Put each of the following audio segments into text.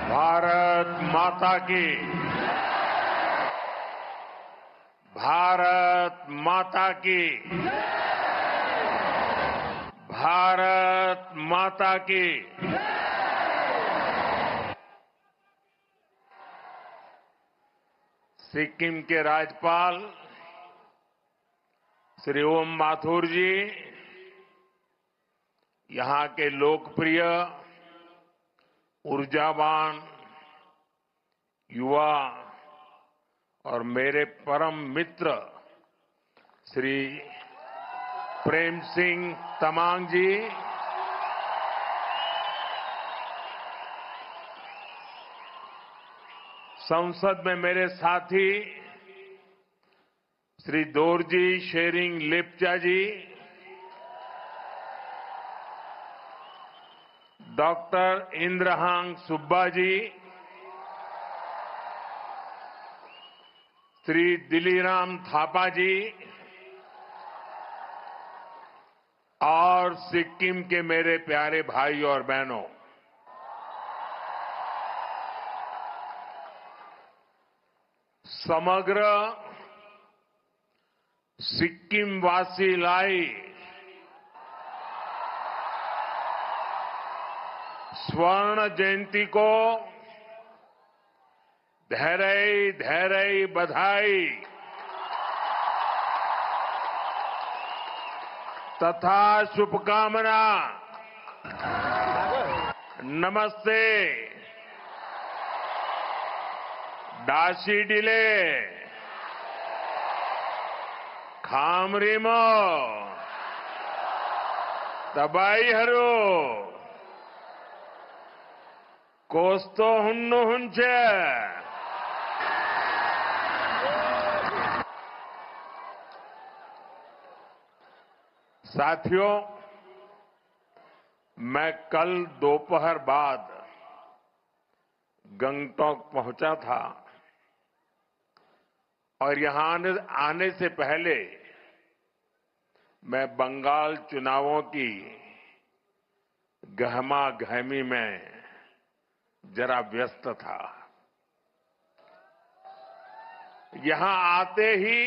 भारत माता की। भारत माता की। भारत माता की। सिक्किम के राज्यपाल श्री ओम माथुर जी, यहां के लोकप्रिय, ऊर्जावान युवा और मेरे परम मित्र श्री प्रेम सिंह तमांग जी, संसद में मेरे साथी श्री दोरजी शेरिंग लेप्चा जी, डॉक्टर इंद्रहांग सुब्बा जी, श्री दिलीराम थापा जी और सिक्किम के मेरे प्यारे भाई और बहनों, समग्र सिक्किम वासी लाई स्वर्ण जयंती को धैर्य धैर्य बधाई तथा शुभकामना। नमस्ते। डाशी डिले खामरिमो तबाई हरो कोस्तो हुन्नु हुंचे। साथियों, मैं कल दोपहर बाद गंगटोक पहुंचा था और यहां आने से पहले मैं बंगाल चुनावों की गहमा गहमी में जरा व्यस्त था। यहां आते ही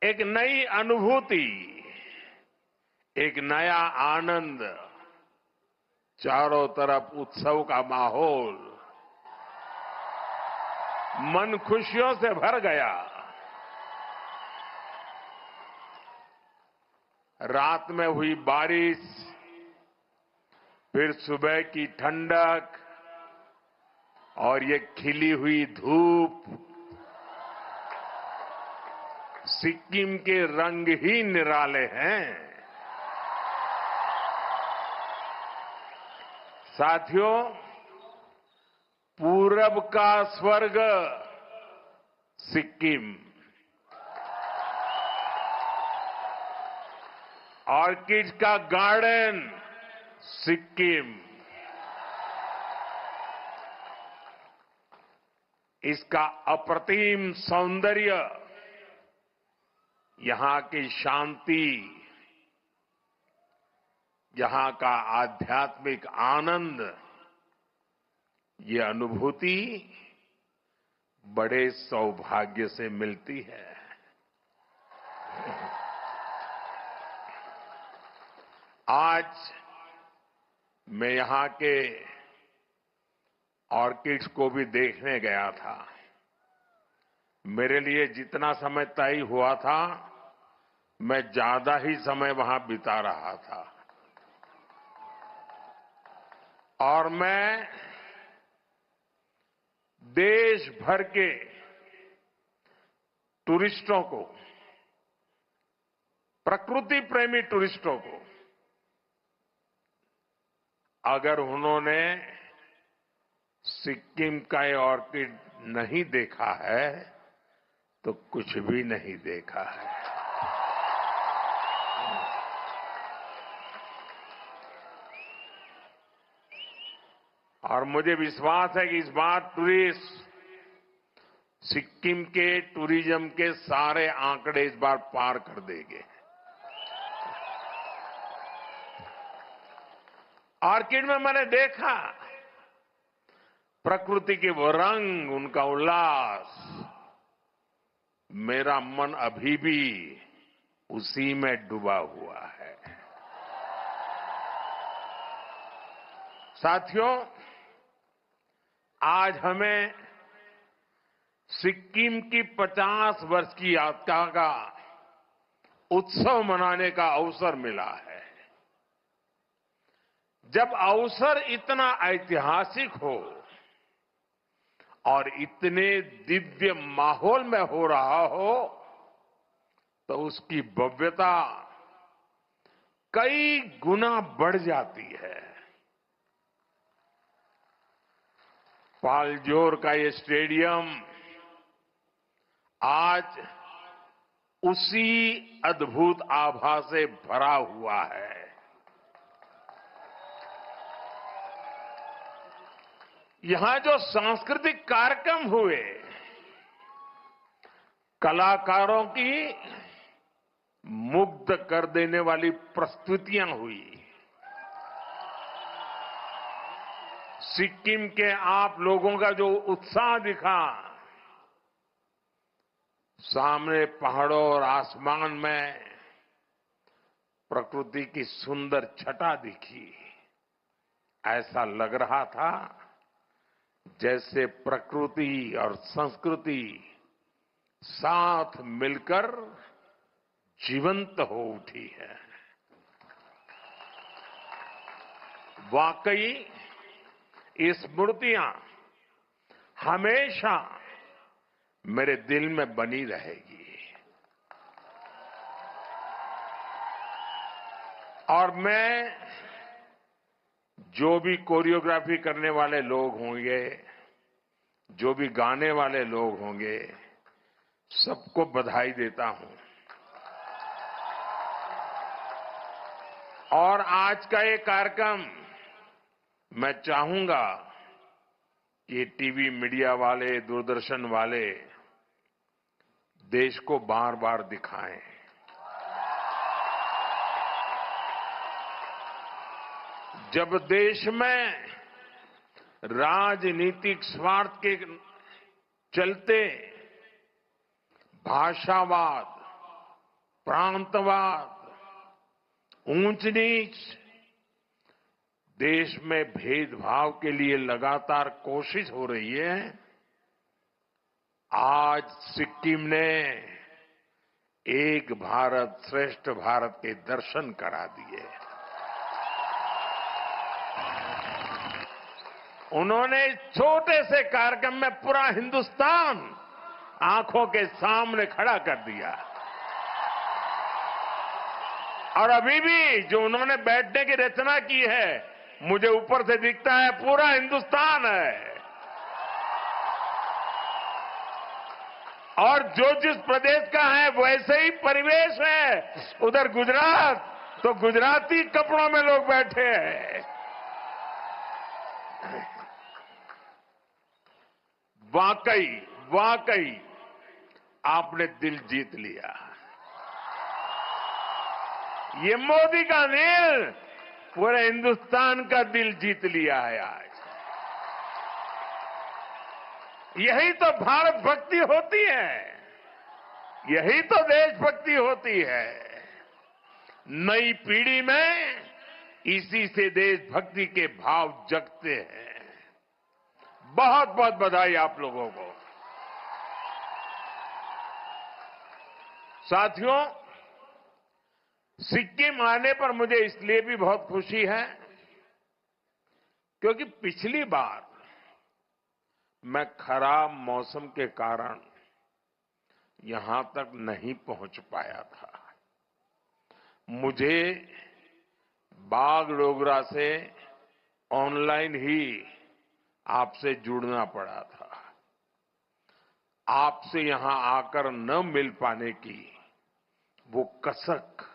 एक नई अनुभूति, एक नया आनंद, चारों तरफ उत्सव का माहौल, मन खुशियों से भर गया। रात में हुई बारिश, फिर सुबह की ठंडक और ये खिली हुई धूप, सिक्किम के रंग ही निराले हैं। साथियों, पूरब का स्वर्ग सिक्किम, ऑर्किड का गार्डन सिक्किम, इसका अप्रतिम सौंदर्य, यहां की शांति, यहां का आध्यात्मिक आनंद, ये अनुभूति बड़े सौभाग्य से मिलती है। आज मैं यहां के ऑर्किड्स को भी देखने गया था। मेरे लिए जितना समय तय हुआ था, मैं ज्यादा ही समय वहां बिता रहा था और मैं देश भर के टूरिस्टों को, प्रकृति प्रेमी टूरिस्टों को, अगर उन्होंने सिक्किम का ये ऑर्किड नहीं देखा है तो कुछ भी नहीं देखा है। और मुझे विश्वास है कि इस बार टूरिस्ट सिक्किम के टूरिज्म के सारे आंकड़े इस बार पार कर देंगे। ऑर्किड में मैंने देखा प्रकृति के वो रंग, उनका उल्लास। मेरा मन अभी भी उसी में डूबा हुआ है। साथियों, आज हमें सिक्किम की 50 वर्ष की यात्रा का उत्सव मनाने का अवसर मिला है। जब अवसर इतना ऐतिहासिक हो और इतने दिव्य माहौल में हो रहा हो, तो उसकी भव्यता कई गुना बढ़ जाती है। पालजोर का ये स्टेडियम आज उसी अद्भुत आभा से भरा हुआ है। यहां जो सांस्कृतिक कार्यक्रम हुए, कलाकारों की मुग्ध कर देने वाली प्रस्तुतियां हुई। सिक्किम के आप लोगों का जो उत्साह दिखा, सामने पहाड़ों और आसमान में प्रकृति की सुंदर छटा दिखी। ऐसा लग रहा था जैसे प्रकृति और संस्कृति साथ मिलकर जीवंत हो उठी है। वाकई ये स्मृतियां हमेशा मेरे दिल में बनी रहेगी। और मैं जो भी कोरियोग्राफी करने वाले लोग होंगे, जो भी गाने वाले लोग होंगे, सबको बधाई देता हूं। और आज का ये कार्यक्रम मैं चाहूंगा कि टीवी मीडिया वाले, दूरदर्शन वाले देश को बार बार दिखाएं। जब देश में राजनीतिक स्वार्थ के चलते भाषावाद, प्रांतवाद, ऊंच नीच, देश में भेदभाव के लिए लगातार कोशिश हो रही है, आज सिक्किम ने एक भारत श्रेष्ठ भारत के दर्शन करा दिए। उन्होंने इस छोटे से कार्यक्रम में पूरा हिंदुस्तान आंखों के सामने खड़ा कर दिया। और अभी भी जो उन्होंने बैठने की रचना की है, मुझे ऊपर से दिखता है पूरा हिंदुस्तान है। और जो जिस प्रदेश का है वैसे ही परिवेश है। उधर गुजरात, तो गुजराती कपड़ों में लोग बैठे हैं। वाकई वाकई आपने दिल जीत लिया। ये मोदी का दिल, पूरे हिंदुस्तान का दिल जीत लिया है आज। यही तो भारत भक्ति होती है, यही तो देशभक्ति होती है। नई पीढ़ी में इसी से देशभक्ति के भाव जगते हैं। बहुत बहुत बधाई आप लोगों को। साथियों, सिक्किम आने पर मुझे इसलिए भी बहुत खुशी है क्योंकि पिछली बार मैं खराब मौसम के कारण यहां तक नहीं पहुंच पाया था। मुझे बागडोगरा से ऑनलाइन ही आपसे जुड़ना पड़ा था। आपसे यहां आकर न मिल पाने की वो कसक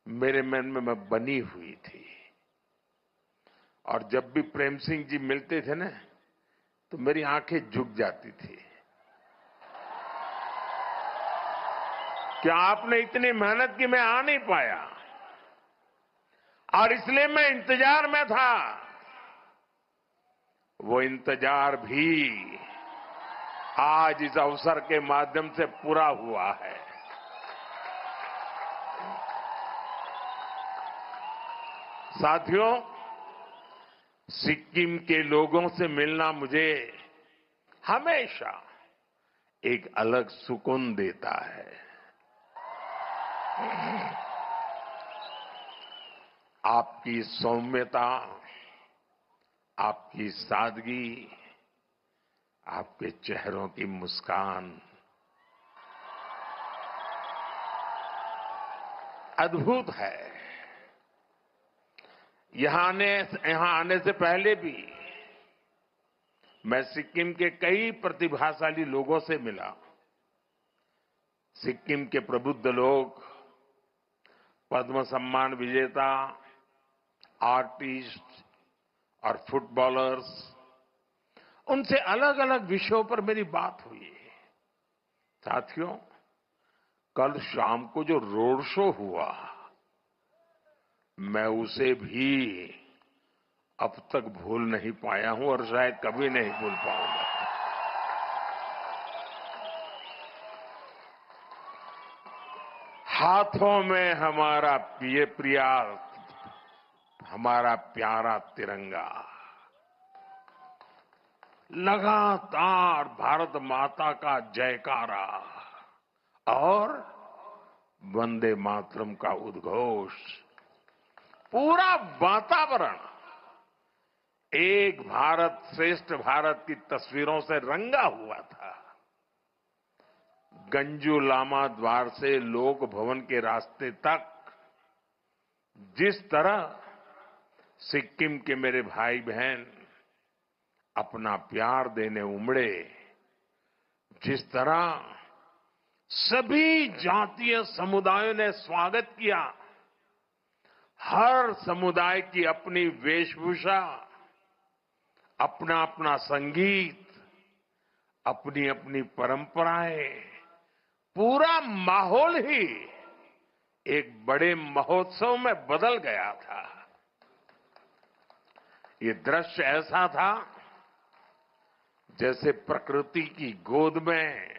मेरे मन में बनी हुई थी। और जब भी प्रेम सिंह जी मिलते थे ना, तो मेरी आंखें झुक जाती थी कि आपने इतनी मेहनत की, मैं आ नहीं पाया। और इसलिए मैं इंतजार में था। वो इंतजार भी आज इस अवसर के माध्यम से पूरा हुआ है। साथियों, सिक्किम के लोगों से मिलना मुझे हमेशा एक अलग सुकून देता है। आपकी सौम्यता, आपकी सादगी, आपके चेहरों की मुस्कान अद्भुत है। यहां आने से पहले भी मैं सिक्किम के कई प्रतिभाशाली लोगों से मिला। सिक्किम के प्रबुद्ध लोग, पद्म सम्मान विजेता, आर्टिस्ट और फुटबॉलर्स, उनसे अलग अलग विषयों पर मेरी बात हुई। साथियों, कल शाम को जो रोड शो हुआ, मैं उसे भी अब तक भूल नहीं पाया हूं और शायद कभी नहीं भूल पाऊंगा। हाथों में हमारा प्यारा तिरंगा, लगातार भारत माता का जयकारा और वंदे मातरम का उद्घोष, पूरा वातावरण एक भारत श्रेष्ठ भारत की तस्वीरों से रंगा हुआ था। गंजू लामा द्वार से लोक भवन के रास्ते तक जिस तरह सिक्किम के मेरे भाई बहन अपना प्यार देने उमड़े, जिस तरह सभी जातीय समुदायों ने स्वागत किया, हर समुदाय की अपनी वेशभूषा, अपना अपना संगीत, अपनी अपनी परंपराएं, पूरा माहौल ही एक बड़े महोत्सव में बदल गया था। ये दृश्य ऐसा था जैसे प्रकृति की गोद में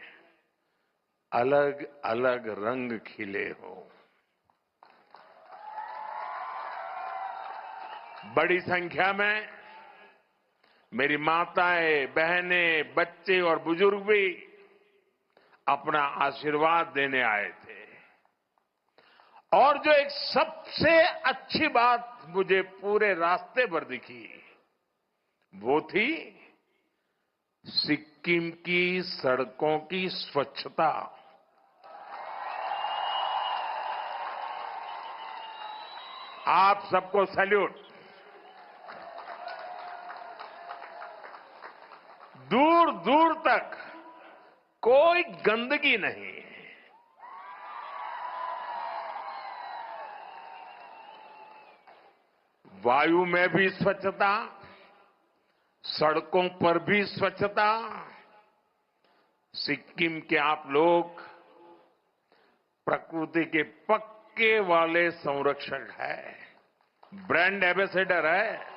अलग अलग रंग खिले हो। बड़ी संख्या में मेरी माताएं, बहनें, बच्चे और बुजुर्ग भी अपना आशीर्वाद देने आए थे। और जो एक सबसे अच्छी बात मुझे पूरे रास्ते पर दिखी, वो थी सिक्किम की सड़कों की स्वच्छता। आप सबको सैल्यूट। दूर दूर तक कोई गंदगी नहीं, वायु में भी स्वच्छता, सड़कों पर भी स्वच्छता। सिक्किम के आप लोग प्रकृति के पक्के वाले संरक्षक हैं, ब्रांड एम्बेसडर है।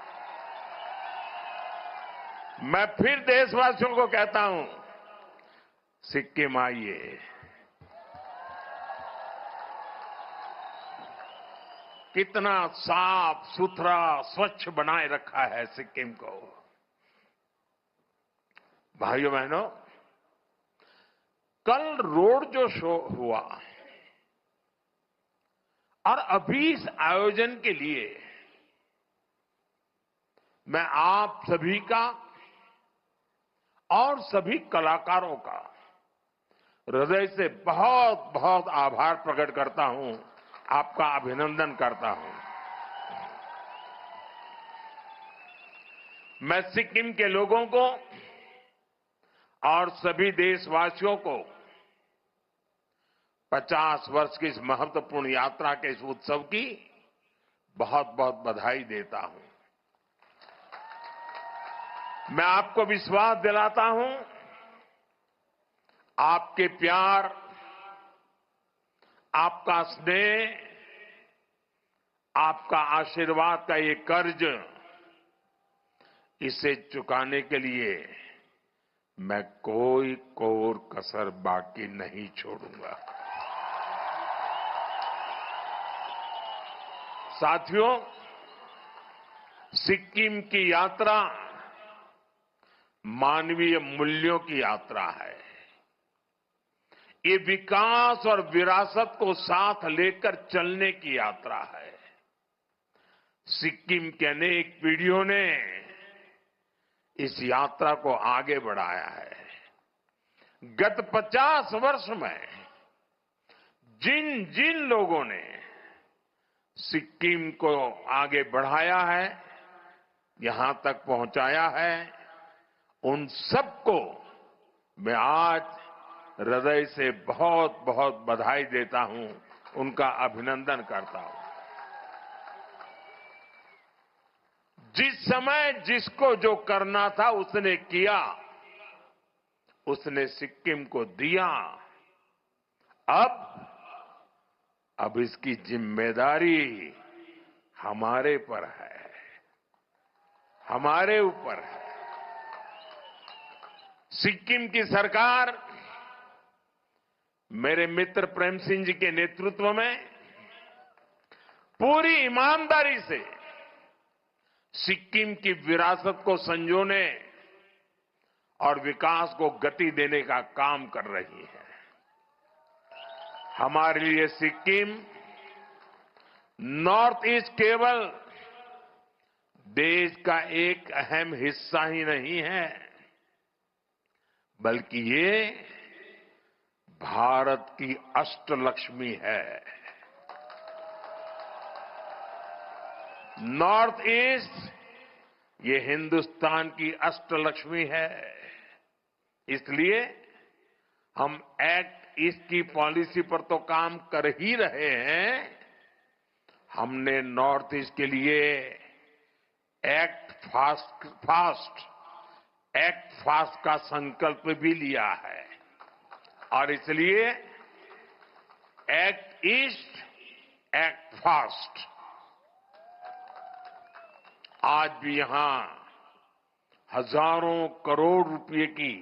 मैं फिर देशवासियों को कहता हूं, सिक्किम आइए, कितना साफ सुथरा स्वच्छ बनाए रखा है सिक्किम को। भाइयों बहनों, कल रोड जो शो हुआ और अभी इस आयोजन के लिए मैं आप सभी का और सभी कलाकारों का हृदय से बहुत बहुत आभार प्रकट करता हूं, आपका अभिनंदन करता हूं। मैं सिक्किम के लोगों को और सभी देशवासियों को 50 वर्ष की इस महत्वपूर्ण यात्रा के इस उत्सव की बहुत बहुत बधाई देता हूं। मैं आपको विश्वास दिलाता हूं, आपके प्यार, आपका स्नेह, आपका आशीर्वाद का ये कर्ज, इसे चुकाने के लिए मैं कोई कोर कसर बाकी नहीं छोड़ूंगा। साथियों, सिक्किम की यात्रा मानवीय मूल्यों की यात्रा है। ये विकास और विरासत को साथ लेकर चलने की यात्रा है। सिक्किम के अनेक पीढ़ियों ने इस यात्रा को आगे बढ़ाया है। गत 50 वर्ष में जिन जिन लोगों ने सिक्किम को आगे बढ़ाया है, यहां तक पहुंचाया है, उन सबको मैं आज हृदय से बहुत बहुत बधाई देता हूं, उनका अभिनंदन करता हूं। जिस समय जिसको जो करना था उसने किया, उसने सिक्किम को दिया। अब इसकी जिम्मेदारी हमारे पर है, हमारे ऊपर है। सिक्किम की सरकार मेरे मित्र प्रेम सिंह जी के नेतृत्व में पूरी ईमानदारी से सिक्किम की विरासत को संजोने और विकास को गति देने का काम कर रही है। हमारे लिए सिक्किम नॉर्थ ईस्ट केवल देश का एक अहम हिस्सा ही नहीं है, बल्कि ये भारत की अष्टलक्ष्मी है। नॉर्थ ईस्ट ये हिंदुस्तान की अष्टलक्ष्मी है। इसलिए हम एक्ट ईस्ट की पॉलिसी पर तो काम कर ही रहे हैं, हमने नॉर्थ ईस्ट के लिए एक्ट फास्ट का संकल्प भी लिया है। और इसलिए एक्ट ईस्ट, एक्ट फास्ट। आज भी यहां हजारों करोड़ रुपए की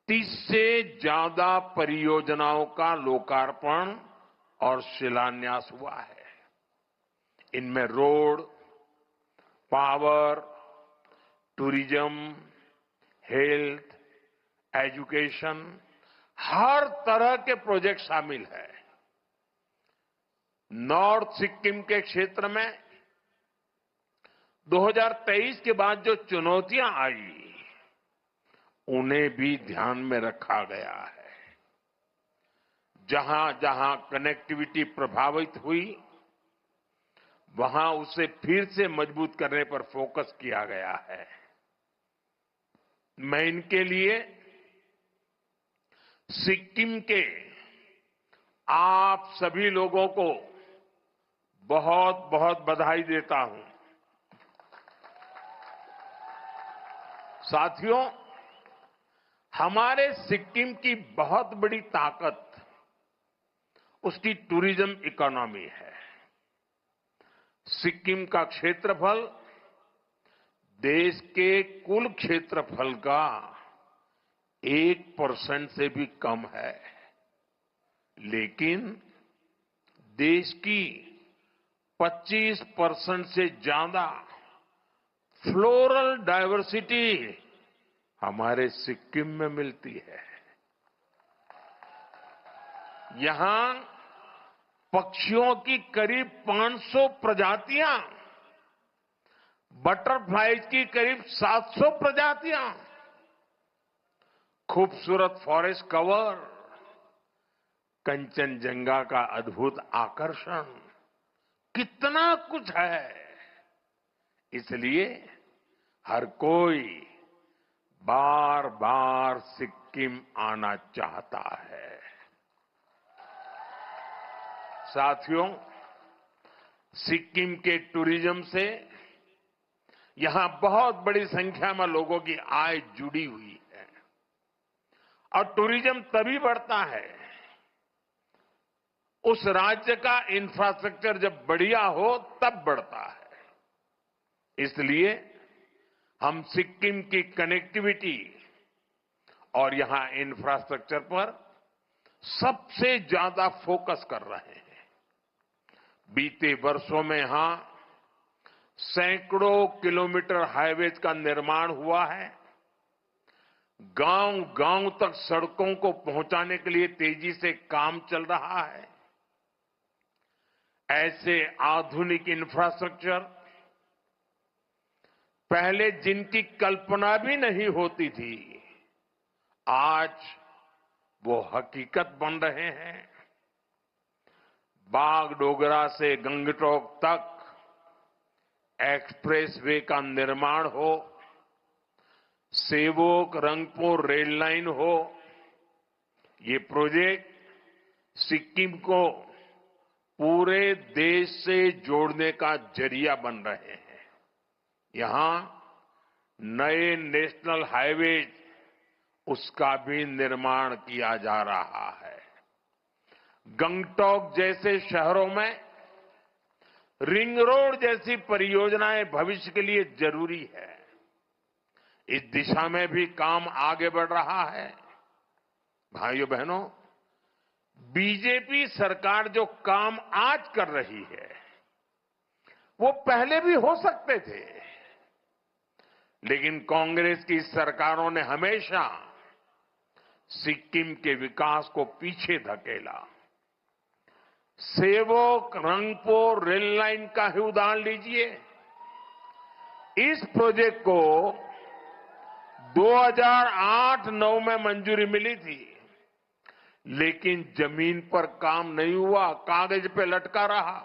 30 से ज्यादा परियोजनाओं का लोकार्पण और शिलान्यास हुआ है। इनमें road, power, tourism, health, education, हर तरह के प्रोजेक्ट शामिल है। नॉर्थ सिक्किम के क्षेत्र में 2023 के बाद जो चुनौतियां आई, उन्हें भी ध्यान में रखा गया है। जहां जहां कनेक्टिविटी प्रभावित हुई, वहां उसे फिर से मजबूत करने पर फोकस किया गया है। मैं इनके लिए सिक्किम के आप सभी लोगों को बहुत बहुत बधाई देता हूं। साथियों, हमारे सिक्किम की बहुत बड़ी ताकत उसकी टूरिज्म इकोनॉमी है। सिक्किम का क्षेत्रफल देश के कुल क्षेत्रफल का 1% से भी कम है, लेकिन देश की 25% से ज्यादा फ्लोरल डायवर्सिटी हमारे सिक्किम में मिलती है। यहां पक्षियों की करीब 500 प्रजातियां, बटरफ्लाइज की करीब 700 प्रजातियां, खूबसूरत फॉरेस्ट कवर, कंचनजंगा का अद्भुत आकर्षण, कितना कुछ है। इसलिए हर कोई बार बार सिक्किम आना चाहता है। साथियों, सिक्किम के टूरिज्म से यहां बहुत बड़ी संख्या में लोगों की आय जुड़ी हुई है। और टूरिज्म तभी बढ़ता है उस राज्य का इंफ्रास्ट्रक्चर जब बढ़िया हो तब बढ़ता है। इसलिए हम सिक्किम की कनेक्टिविटी और यहां इंफ्रास्ट्रक्चर पर सबसे ज्यादा फोकस कर रहे हैं। बीते वर्षों में यहां सैकड़ों किलोमीटर हाईवेज का निर्माण हुआ है। गांव गांव तक सड़कों को पहुंचाने के लिए तेजी से काम चल रहा है। ऐसे आधुनिक इंफ्रास्ट्रक्चर पहले जिनकी कल्पना भी नहीं होती थी, आज वो हकीकत बन रहे हैं। बागडोगरा से गंगटोक तक एक्सप्रेसवे का निर्माण हो, सेवोक रंगपुर रेल लाइन हो, ये प्रोजेक्ट सिक्किम को पूरे देश से जोड़ने का जरिया बन रहे हैं। यहां नए नेशनल हाईवे उसका भी निर्माण किया जा रहा है। गंगटोक जैसे शहरों में रिंग रोड जैसी परियोजनाएं भविष्य के लिए जरूरी है। इस दिशा में भी काम आगे बढ़ रहा है। भाइयों बहनों, बीजेपी सरकार जो काम आज कर रही है वो पहले भी हो सकते थे, लेकिन कांग्रेस की सरकारों ने हमेशा सिक्किम के विकास को पीछे धकेला। सेवोक रंगपुर रेल लाइन का ही उदाहरण लीजिए। इस प्रोजेक्ट को 2008-9 में मंजूरी मिली थी, लेकिन जमीन पर काम नहीं हुआ, कागज पे लटका रहा।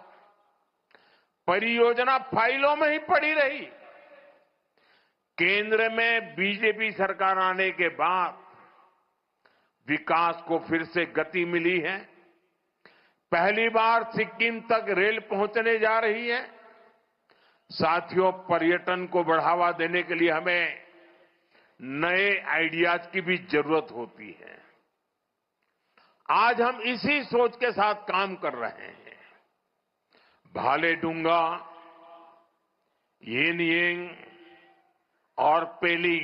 परियोजना फाइलों में ही पड़ी रही। केंद्र में बीजेपी सरकार आने के बाद विकास को फिर से गति मिली है। पहली बार सिक्किम तक रेल पहुंचने जा रही है। साथियों, पर्यटन को बढ़ावा देने के लिए हमें नए आइडियाज की भी जरूरत होती है। आज हम इसी सोच के साथ काम कर रहे हैं। भालेडुंगा, येनयेंग और पेली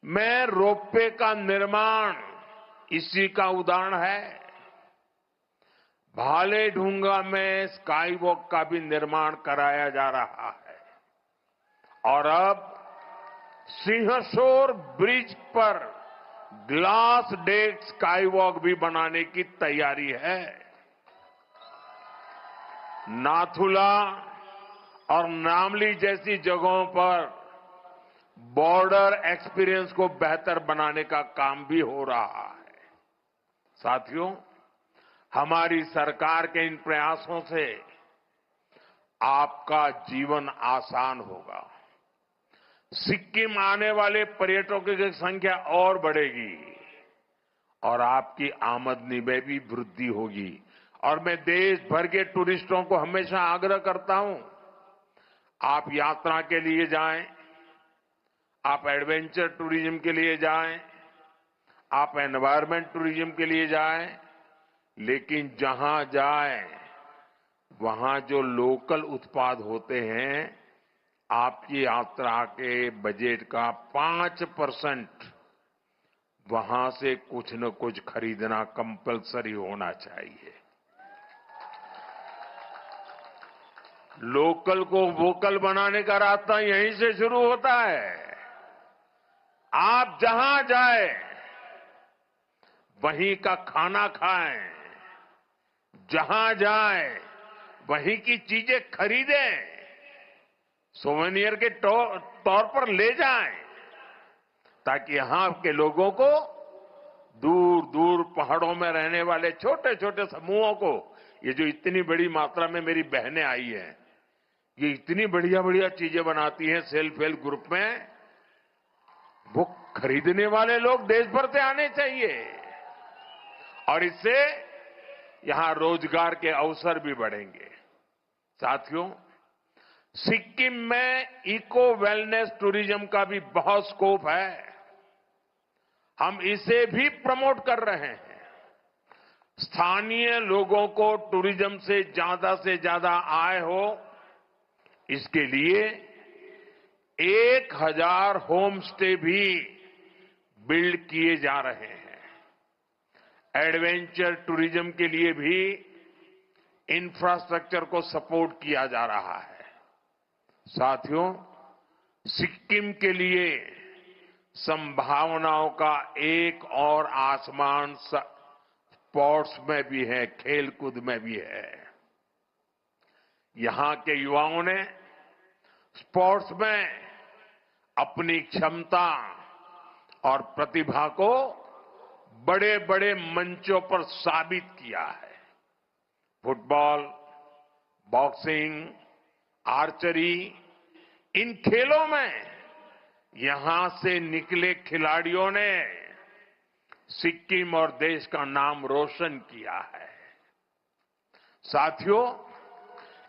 में रोपवे का निर्माण इसी का उदाहरण है। भालेडुंगा में स्काई वॉक का भी निर्माण कराया जा रहा है और अब सिंहसौर ब्रिज पर ग्लास डेक स्काई वॉक भी बनाने की तैयारी है। नाथुला और नामली जैसी जगहों पर बॉर्डर एक्सपीरियंस को बेहतर बनाने का काम भी हो रहा है। साथियों, हमारी सरकार के इन प्रयासों से आपका जीवन आसान होगा। सिक्किम आने वाले पर्यटकों की संख्या और बढ़ेगी और आपकी आमदनी में भी वृद्धि होगी। और मैं देश भर के टूरिस्टों को हमेशा आग्रह करता हूं, आप यात्रा के लिए जाएं, आप एडवेंचर टूरिज्म के लिए जाएं, आप एनवायरमेंट टूरिज्म के लिए जाएं, लेकिन जहां जाएं वहां जो लोकल उत्पाद होते हैं, आपकी यात्रा के बजट का 5% वहां से कुछ न कुछ खरीदना कंपलसरी होना चाहिए। लोकल को वोकल बनाने का रास्ता यहीं से शुरू होता है। आप जहां जाए वहीं का खाना खाएं, जहां जाए वहीं की चीजें खरीदें, सोवेनियर के तौर पर ले जाएं, ताकि यहां के लोगों को, दूर दूर पहाड़ों में रहने वाले छोटे छोटे समूहों को, ये जो इतनी बड़ी मात्रा में मेरी बहनें आई हैं, ये इतनी बढ़िया बढ़िया चीजें बनाती हैं सेल्फ हेल्प ग्रुप में, वो खरीदने वाले लोग देश भर से आने चाहिए और इससे यहां रोजगार के अवसर भी बढ़ेंगे। साथियों, सिक्किम में इको वेलनेस टूरिज्म का भी बहुत स्कोप है। हम इसे भी प्रमोट कर रहे हैं। स्थानीय लोगों को टूरिज्म से ज्यादा आय हो, इसके लिए 1000 होम स्टे भी बिल्ड किए जा रहे हैं। एडवेंचर टूरिज्म के लिए भी इंफ्रास्ट्रक्चर को सपोर्ट किया जा रहा है। साथियों, सिक्किम के लिए संभावनाओं का एक और आसमान स्पोर्ट्स में भी है, खेलकूद में भी है। यहां के युवाओं ने स्पोर्ट्स में अपनी क्षमता और प्रतिभा को बड़े बड़े मंचों पर साबित किया है। फुटबॉल, बॉक्सिंग, आर्चरी, इन खेलों में यहां से निकले खिलाड़ियों ने सिक्किम और देश का नाम रोशन किया है। साथियों,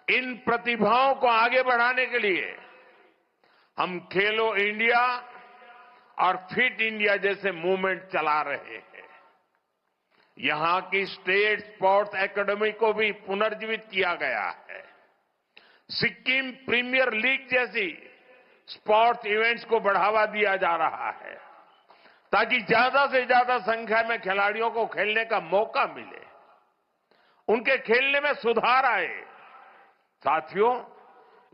इन प्रतिभाओं को आगे बढ़ाने के लिए हम खेलो इंडिया और फिट इंडिया जैसे मूवमेंट चला रहे हैं। यहां की स्टेट स्पोर्ट्स एकेडमी को भी पुनर्जीवित किया गया है। सिक्किम प्रीमियर लीग जैसी स्पोर्ट्स इवेंट्स को बढ़ावा दिया जा रहा है ताकि ज्यादा से ज्यादा संख्या में खिलाड़ियों को खेलने का मौका मिले, उनके खेलने में सुधार आए। साथियों,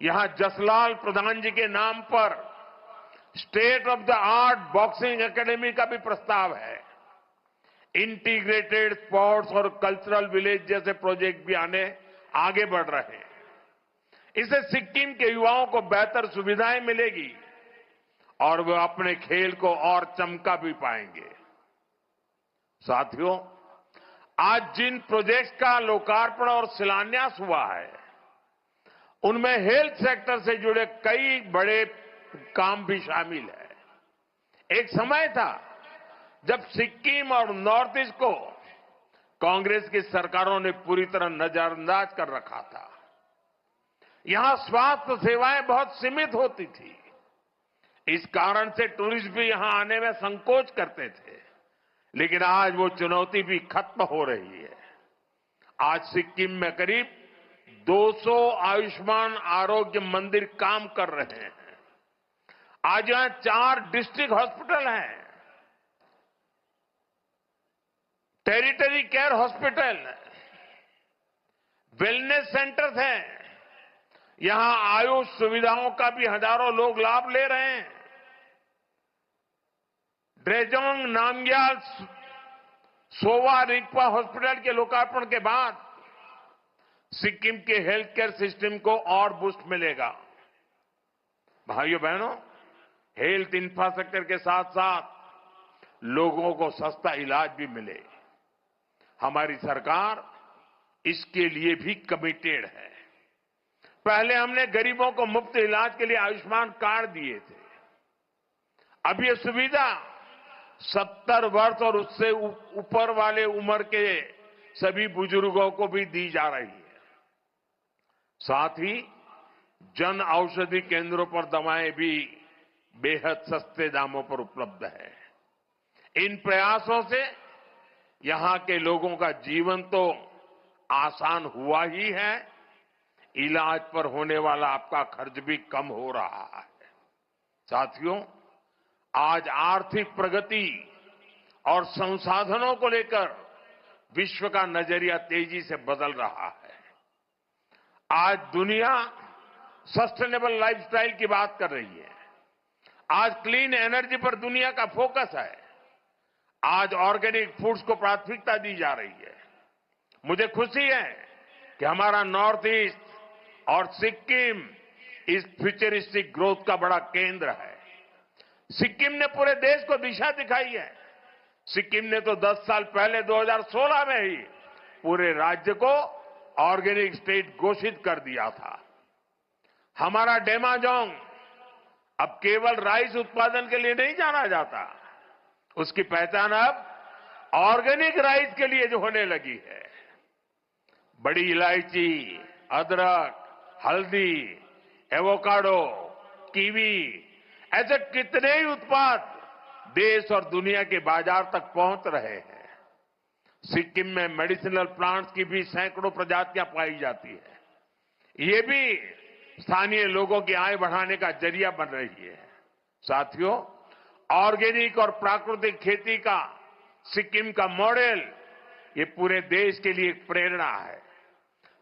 यहां जसलाल प्रधान जी के नाम पर state of the art boxing academy का भी प्रस्ताव है। इंटीग्रेटेड स्पोर्ट्स और कल्चरल विलेज जैसे प्रोजेक्ट भी आगे बढ़ रहे हैं। इससे सिक्किम के युवाओं को बेहतर सुविधाएं मिलेगी और वे अपने खेल को और चमका भी पाएंगे। साथियों, आज जिन प्रोजेक्ट्स का लोकार्पण और शिलान्यास हुआ है, उनमें हेल्थ सेक्टर से जुड़े कई बड़े काम भी शामिल है। एक समय था जब सिक्किम और नॉर्थ ईस्ट को कांग्रेस की सरकारों ने पूरी तरह नजरअंदाज कर रखा था। यहां स्वास्थ्य सेवाएं बहुत सीमित होती थी। इस कारण से टूरिस्ट भी यहां आने में संकोच करते थे, लेकिन आज वो चुनौती भी खत्म हो रही है। आज सिक्किम में करीब 200 आयुष्मान आरोग्य मंदिर काम कर रहे हैं। आज यहां 4 डिस्ट्रिक्ट हॉस्पिटल हैं, territory care hospital, wellness centres हैं। यहां आयुष सुविधाओं का भी हजारों लोग लाभ ले रहे हैं। ड्रेजोंग नामग्याल सोवा रिगपा हॉस्पिटल के लोकार्पण के बाद सिक्किम के हेल्थ केयर सिस्टम को और बूस्ट मिलेगा। भाइयों बहनों, हेल्थ इंफ्रास्ट्रक्चर के साथ साथ लोगों को सस्ता इलाज भी मिले, हमारी सरकार इसके लिए भी कमिटेड है। पहले हमने गरीबों को मुफ्त इलाज के लिए आयुष्मान कार्ड दिए थे। अब ये सुविधा 70 वर्ष और उससे ऊपर वाले उम्र के सभी बुजुर्गों को भी दी जा रही है। साथ ही जन औषधि केंद्रों पर दवाएं भी बेहद सस्ते दामों पर उपलब्ध है। इन प्रयासों से यहां के लोगों का जीवन तो आसान हुआ ही है, इलाज पर होने वाला आपका खर्च भी कम हो रहा है। साथियों, आज आर्थिक प्रगति और संसाधनों को लेकर विश्व का नजरिया तेजी से बदल रहा है। आज दुनिया सस्टेनेबल लाइफस्टाइल की बात कर रही है। आज क्लीन एनर्जी पर दुनिया का फोकस है। आज ऑर्गेनिक फूड्स को प्राथमिकता दी जा रही है। मुझे खुशी है कि हमारा नॉर्थ ईस्ट और सिक्किम इस फ्यूचरिस्टिक ग्रोथ का बड़ा केंद्र है। सिक्किम ने पूरे देश को दिशा दिखाई है। सिक्किम ने तो 10 साल पहले 2016 में ही पूरे राज्य को ऑर्गेनिक स्टेट घोषित कर दिया था। हमारा डेमाजोंग अब केवल राइस उत्पादन के लिए नहीं जाना जाता, उसकी पहचान अब ऑर्गेनिक राइस के लिए जो होने लगी है। बड़ी इलायची, अदरक, हल्दी, एवोकाडो, कीवी, ऐसे कितने ही उत्पाद देश और दुनिया के बाजार तक पहुंच रहे हैं। सिक्किम में मेडिसिनल प्लांट्स की भी सैकड़ों प्रजातियां पाई जाती है। ये भी स्थानीय लोगों की आय बढ़ाने का जरिया बन रही है। साथियों, ऑर्गेनिक और प्राकृतिक खेती का सिक्किम का मॉडल ये पूरे देश के लिए एक प्रेरणा है।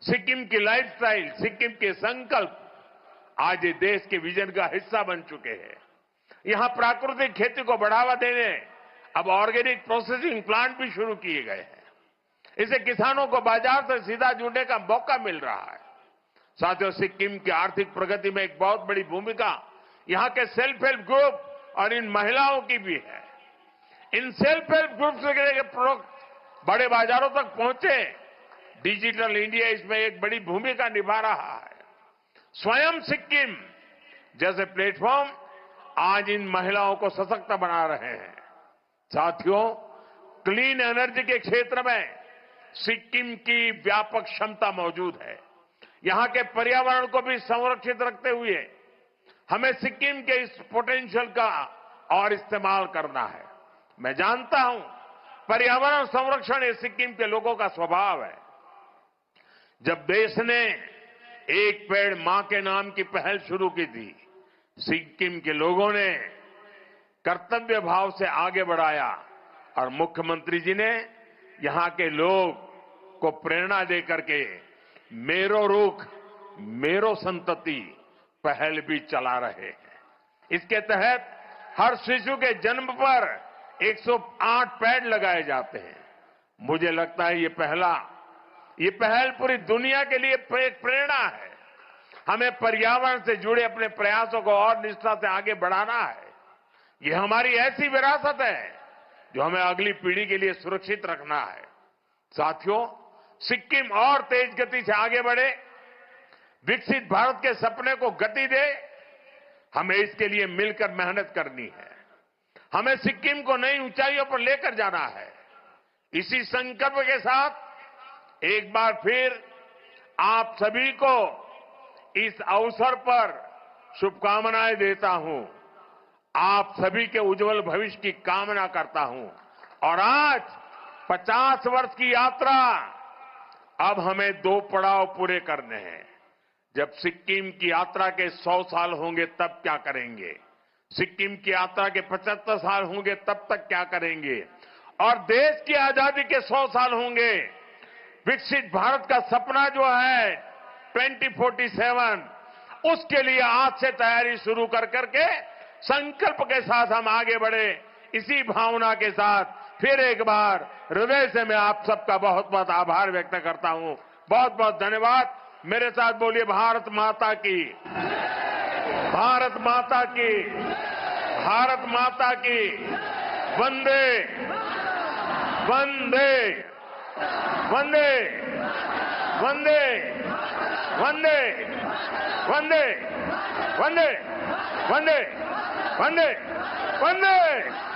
सिक्किम की लाइफस्टाइल, सिक्किम के संकल्प आज ये देश के विजन का हिस्सा बन चुके हैं। यहां प्राकृतिक खेती को बढ़ावा देने अब ऑर्गेनिक प्रोसेसिंग प्लांट भी शुरू किए गए हैं। इससे किसानों को बाजार से सीधा जुड़ने का मौका मिल रहा है। साथियों, सिक्किम की आर्थिक प्रगति में एक बहुत बड़ी भूमिका यहां के सेल्फ हेल्प ग्रुप और इन महिलाओं की भी है। इन सेल्फ हेल्प ग्रुप के प्रोडक्ट बड़े बाजारों तक पहुंचे, डिजिटल इंडिया इसमें एक बड़ी भूमिका निभा रहा है। स्वयं सिक्किम जैसे प्लेटफॉर्म आज इन महिलाओं को सशक्त बना रहे हैं। साथियों, क्लीन एनर्जी के क्षेत्र में सिक्किम की व्यापक क्षमता मौजूद है। यहां के पर्यावरण को भी संरक्षित रखते हुए हमें सिक्किम के इस पोटेंशियल का और इस्तेमाल करना है। मैं जानता हूं पर्यावरण संरक्षण ये सिक्किम के लोगों का स्वभाव है। जब देश ने एक पेड़ मां के नाम की पहल शुरू की थी, सिक्किम के लोगों ने कर्तव्य भाव से आगे बढ़ाया और मुख्यमंत्री जी ने यहां के लोग को प्रेरणा देकर के मेरो रुख मेरो संतति पहल भी चला रहे हैं। इसके तहत हर शिशु के जन्म पर 108 पेड़ लगाए जाते हैं। मुझे लगता है ये पहल पूरी दुनिया के लिए एक प्रेरणा है। हमें पर्यावरण से जुड़े अपने प्रयासों को और निष्ठा से आगे बढ़ाना है। ये हमारी ऐसी विरासत है जो हमें अगली पीढ़ी के लिए सुरक्षित रखना है। साथियों, सिक्किम और तेज गति से आगे बढ़े, विकसित भारत के सपने को गति दे, हमें इसके लिए मिलकर मेहनत करनी है। हमें सिक्किम को नई ऊंचाइयों पर लेकर जाना है। इसी संकल्प के साथ एक बार फिर आप सभी को इस अवसर पर शुभकामनाएं देता हूं। आप सभी के उज्जवल भविष्य की कामना करता हूं। और आज 50 वर्ष की यात्रा, अब हमें 2 पड़ाव पूरे करने हैं। जब सिक्किम की यात्रा के 100 साल होंगे तब क्या करेंगे, सिक्किम की यात्रा के 75 साल होंगे तब तक क्या करेंगे, और देश की आजादी के 100 साल होंगे। विकसित भारत का सपना जो है 2047, उसके लिए आज से तैयारी शुरू कर करके संकल्प के साथ हम आगे बढ़े। इसी भावना के साथ फिर एक बार हृदय से मैं आप सबका बहुत बहुत आभार व्यक्त करता हूं। बहुत बहुत धन्यवाद। मेरे साथ बोलिए भारत माता की, भारत माता की, भारत माता की, वंदे वंदे वंदे वंदे वंदे वंदे वंदे वंदे वंदे वंदे।